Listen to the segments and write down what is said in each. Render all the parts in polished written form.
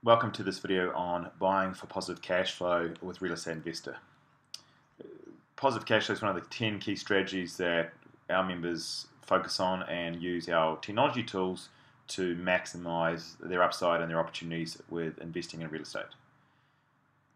Welcome to this video on buying for positive cash flow with Real Estate Investor. Positive cash flow is one of the 10 key strategies that our members focus on and use our technology tools to maximize their upside and their opportunities with investing in real estate.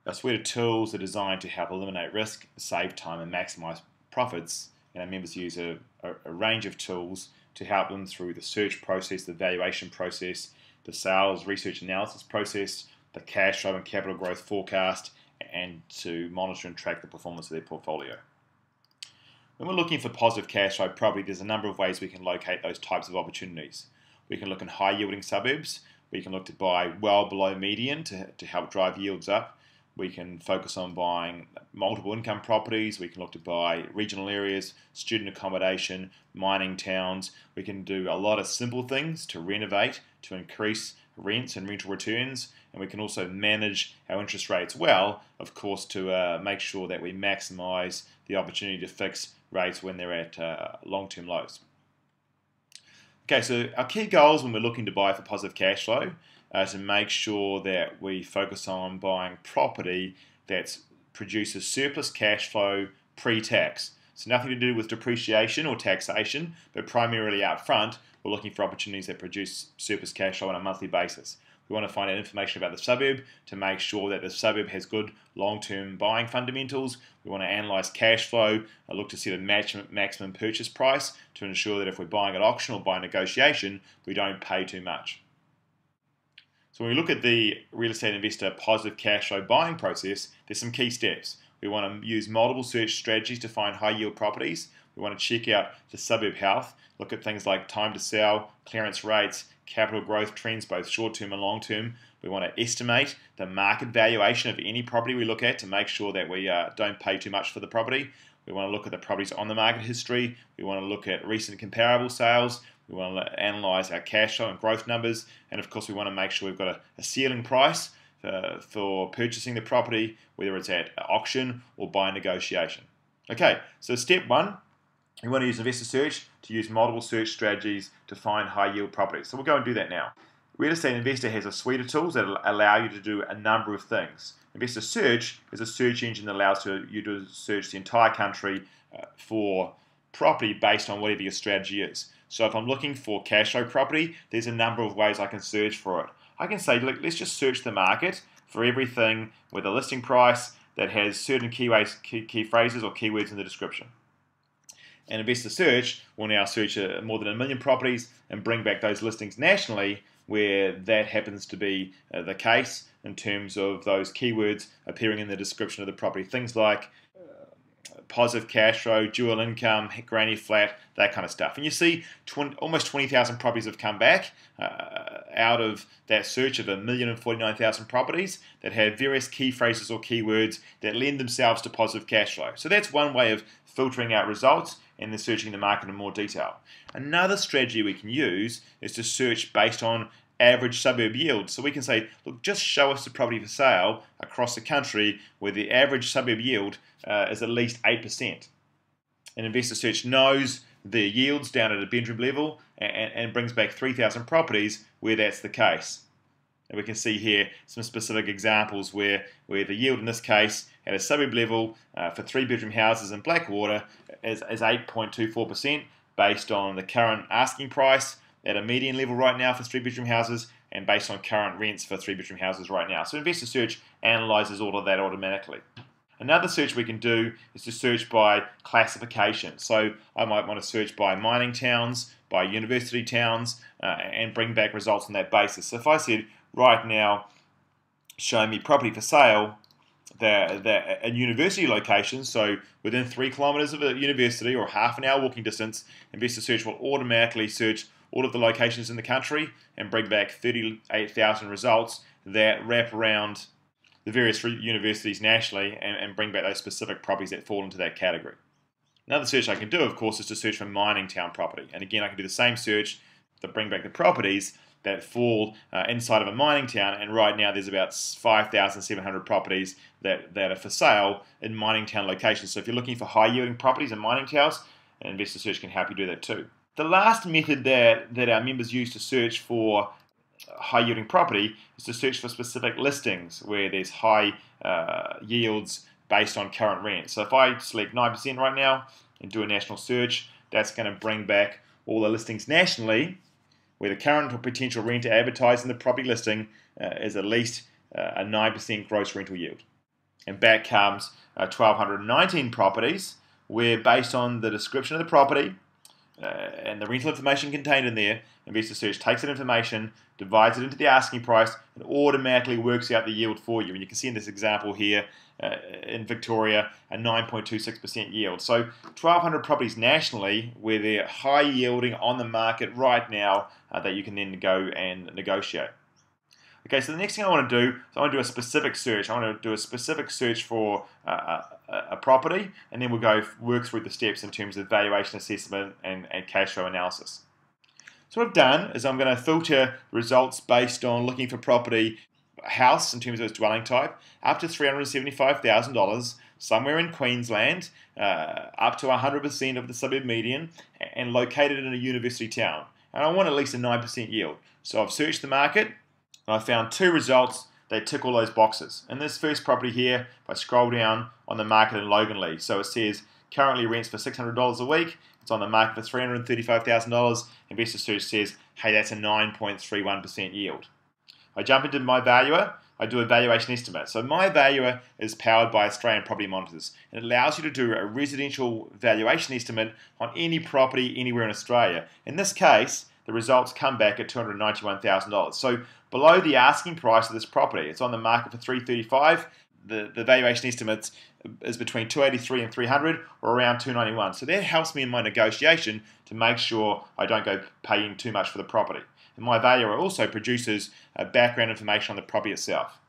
Our suite of tools are designed to help eliminate risk, save time and maximize profits, and our members use a range of tools to help them through the search process, the valuation process, the sales, research, analysis process, the cash flow and capital growth forecast, and to monitor and track the performance of their portfolio. When we're looking for positive cash flow property, there's a number of ways we can locate those types of opportunities. We can look in high-yielding suburbs. We can look to buy well below median to help drive yields up. We can focus on buying multiple income properties. We can look to buy regional areas, student accommodation, mining towns. We can do a lot of simple things to renovate, to increase rents and rental returns. And we can also manage our interest rates well, of course, to make sure that we maximize the opportunity to fix rates when they're at long-term lows. Okay, so our key goals when we're looking to buy for positive cash flow to make sure that we focus on buying property that produces surplus cash flow pre-tax. So nothing to do with depreciation or taxation, but primarily up front, we're looking for opportunities that produce surplus cash flow on a monthly basis. We want to find out information about the suburb to make sure that the suburb has good long-term buying fundamentals. We want to analyse cash flow, look to see the maximum purchase price to ensure that if we're buying at auction or by negotiation, we don't pay too much. So when we look at the Real Estate Investor positive cash flow buying process, there's some key steps. We want to use multiple search strategies to find high yield properties. We want to check out the suburb health, look at things like time to sell, clearance rates, capital growth trends, both short term and long term. We want to estimate the market valuation of any property we look at to make sure that we don't pay too much for the property. We want to look at the property's on the market history. We want to look at recent comparable sales. We want to analyse our cash flow and growth numbers, and of course we want to make sure we've got a ceiling price for purchasing the property, whether it's at auction or by negotiation. Okay, so step one, we want to use Investor Search to use multiple search strategies to find high yield properties. So we'll go and do that now. Real Estate Investor has a suite of tools that allow you to do a number of things. Investor Search is a search engine that allows you to search the entire country for property based on whatever your strategy is. So if I'm looking for cash flow property, there's a number of ways I can search for it. I can say, look, let's just search the market for everything with a listing price that has certain key phrases or keywords in the description. And Investor Search will now search more than 1 million properties and bring back those listings nationally where that happens to be the case in terms of those keywords appearing in the description of the property. Things like positive cash flow, dual income, granny flat, that kind of stuff. And you see almost 20,000 properties have come back out of that search of 1,049,000 properties that have various key phrases or keywords that lend themselves to positive cash flow. So that's one way of filtering out results and then searching the market in more detail. Another strategy we can use is to search based on average suburb yield. So we can say, look, just show us the property for sale across the country where the average suburb yield is at least 8%. And Investor Search knows the yields down at a bedroom level and brings back 3,000 properties where that's the case. And we can see here some specific examples where the yield in this case at a suburb level for 3-bedroom houses in Blackwater is 8.24% based on the current asking price at a median level right now for 3-bedroom houses and based on current rents for 3-bedroom houses right now. So Investor Search analyzes all of that automatically. Another search we can do is to search by classification. So I might want to search by mining towns, by university towns, and bring back results on that basis. So if I said right now, show me property for sale in university locations, so within 3 kilometers of a university or half an hour walking distance, Investor Search will automatically search all of the locations in the country and bring back 38,000 results that wrap around the various universities nationally and bring back those specific properties that fall into that category. Another search I can do, of course, is to search for mining town property. And again, I can do the same search to bring back the properties that fall inside of a mining town. And right now, there's about 5,700 properties that are for sale in mining town locations. So if you're looking for high-yielding properties in mining towns, Investor Search can help you do that too. The last method that our members use to search for high yielding property is to search for specific listings where there's high yields based on current rent. So if I select 9% right now and do a national search, that's going to bring back all the listings nationally where the current or potential renter advertised in the property listing is at least a 9% gross rental yield. And back comes 1,219 properties where, based on the description of the property and the rental information contained in there, Investor Search takes that information, divides it into the asking price, and automatically works out the yield for you. And you can see in this example here in Victoria, a 9.26% yield. So 1,200 properties nationally where they're high yielding on the market right now that you can then go and negotiate. Okay, so the next thing I want to do is I want to do a specific search. I want to do a specific search for a property, and then we'll go work through the steps in terms of valuation assessment and cash flow analysis. So what I've done is I'm going to filter results based on looking for property house in terms of its dwelling type up to $375,000 somewhere in Queensland, up to 100% of the suburb median, and located in a university town. And I want at least a 9% yield. So I've searched the market, and I found two results that tick all those boxes. In this first property here, if I scroll down on the market in Loganlea, so it says currently rents for $600 a week. It's on the market for $335,000. Investor Search says, hey, that's a 9.31% yield. I jump into my valuer. I do a valuation estimate. So my valuer is powered by Australian Property Monitors. It allows you to do a residential valuation estimate on any property anywhere in Australia. In this case, the results come back at $291,000. So below the asking price of this property, it's on the market for $335,000. The valuation estimates is between $283,000 and $300,000, or around $291,000. So that helps me in my negotiation to make sure I don't go paying too much for the property. And my valuer also produces background information on the property itself.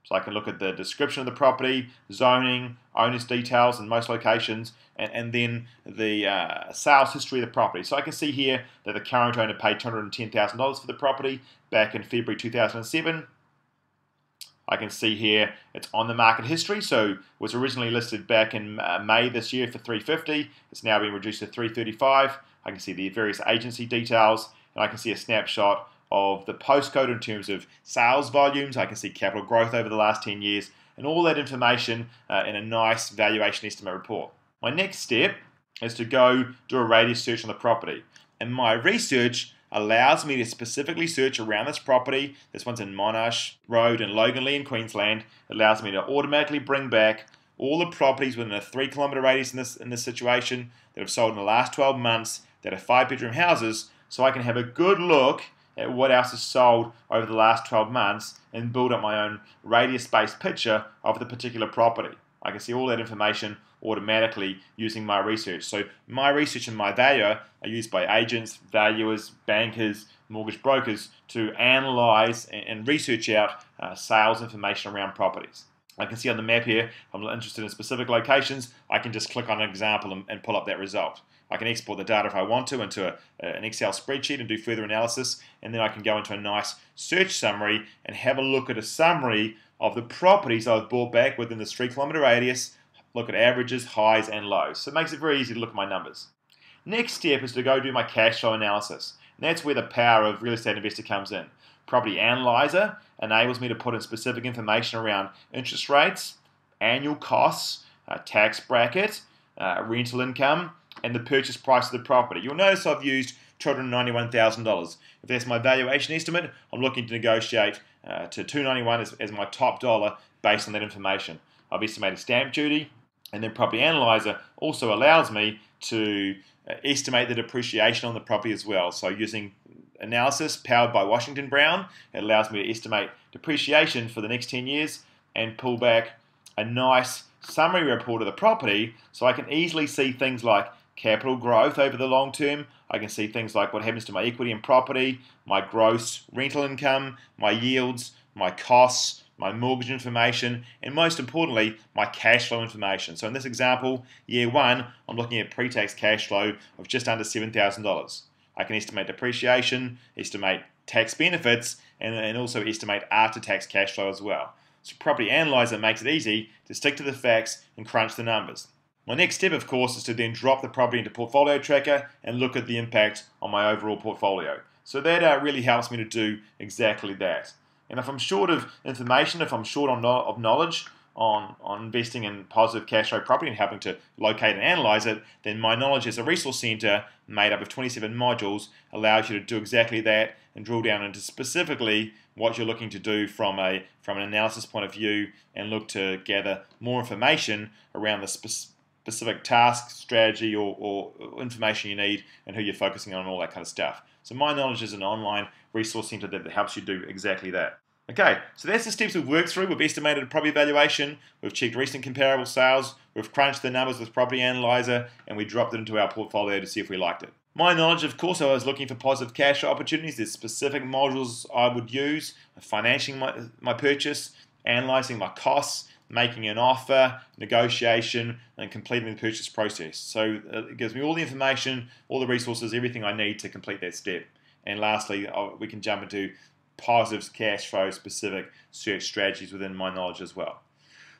So I can look at the description of the property, zoning, owner's details in most locations, and then the sales history of the property. So I can see here that the current owner paid $210,000 for the property back in February 2007. I can see here it's on the market history, so it was originally listed back in May this year for $350,000. It's now been reduced to $335,000. I can see the various agency details, and I can see a snapshot of the postcode in terms of sales volumes. I can see capital growth over the last 10 years, and all that information in a nice valuation estimate report. My next step is to go do a radius search on the property, and my research allows me to specifically search around this property. This one's in Monash Road in Loganlea in Queensland. It allows me to automatically bring back all the properties within a 3-kilometre radius in this situation that have sold in the last 12 months that are 5-bedroom houses, so I can have a good look at what else is sold over the last 12 months and build up my own radius-based picture of the particular property. I can see all that information automatically using my research. So my research and my valuer are used by agents, valuers, bankers, mortgage brokers to analyse and research out sales information around properties. I can see on the map here, if I'm interested in specific locations, I can just click on an example and pull up that result. I can export the data if I want to into an Excel spreadsheet and do further analysis, and then I can go into a nice search summary and have a look at a summary of the properties I've bought back within this 3-kilometre radius, look at averages, highs and lows. So it makes it very easy to look at my numbers. Next step is to go do my cash flow analysis, and that's where the power of Real Estate Investor comes in. Property Analyzer enables me to put in specific information around interest rates, annual costs, tax bracket, rental income, and the purchase price of the property. You'll notice I've used $291,000. If that's my valuation estimate, I'm looking to negotiate to $291,000 as my top dollar based on that information. I've estimated stamp duty, and then Property Analyzer also allows me to estimate the depreciation on the property as well. So using analysis powered by Washington Brown, it allows me to estimate depreciation for the next 10 years and pull back a nice summary report of the property, so I can easily see things like capital growth over the long term. I can see things like what happens to my equity in property, my gross rental income, my yields, my costs, my mortgage information, and most importantly, my cash flow information. So in this example, year 1, I'm looking at pre-tax cash flow of just under $7,000. I can estimate depreciation, estimate tax benefits, and also estimate after-tax cash flow as well. So Property Analyzer makes it easy to stick to the facts and crunch the numbers. My next step, of course, is to then drop the property into Portfolio Tracker and look at the impact on my overall portfolio. So that really helps me to do exactly that. And if I'm short of information, if I'm short of knowledge on investing in positive cash flow property and helping to locate and analyze it, then my knowledge as a resource center made up of 27 modules allows you to do exactly that and drill down into specifically what you're looking to do from an analysis point of view and look to gather more information around the specific task, strategy, or information you need and who you're focusing on and all that kind of stuff. So my knowledge is an online resource center that helps you do exactly that. Okay, so that's the steps we've worked through. We've estimated a property valuation, we've checked recent comparable sales, we've crunched the numbers with Property Analyzer, and we dropped it into our portfolio to see if we liked it. My knowledge, of course, I was looking for positive cash flow opportunities. There's specific modules I would use, financing my purchase, analysing my costs, making an offer, negotiation, and completing the purchase process. So it gives me all the information, all the resources, everything I need to complete that step. And lastly, we can jump into positive cash flow specific search strategies within my knowledge as well.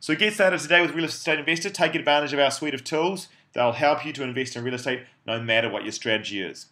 So get started today with Real Estate Investor. Take advantage of our suite of tools. They'll help you to invest in real estate no matter what your strategy is.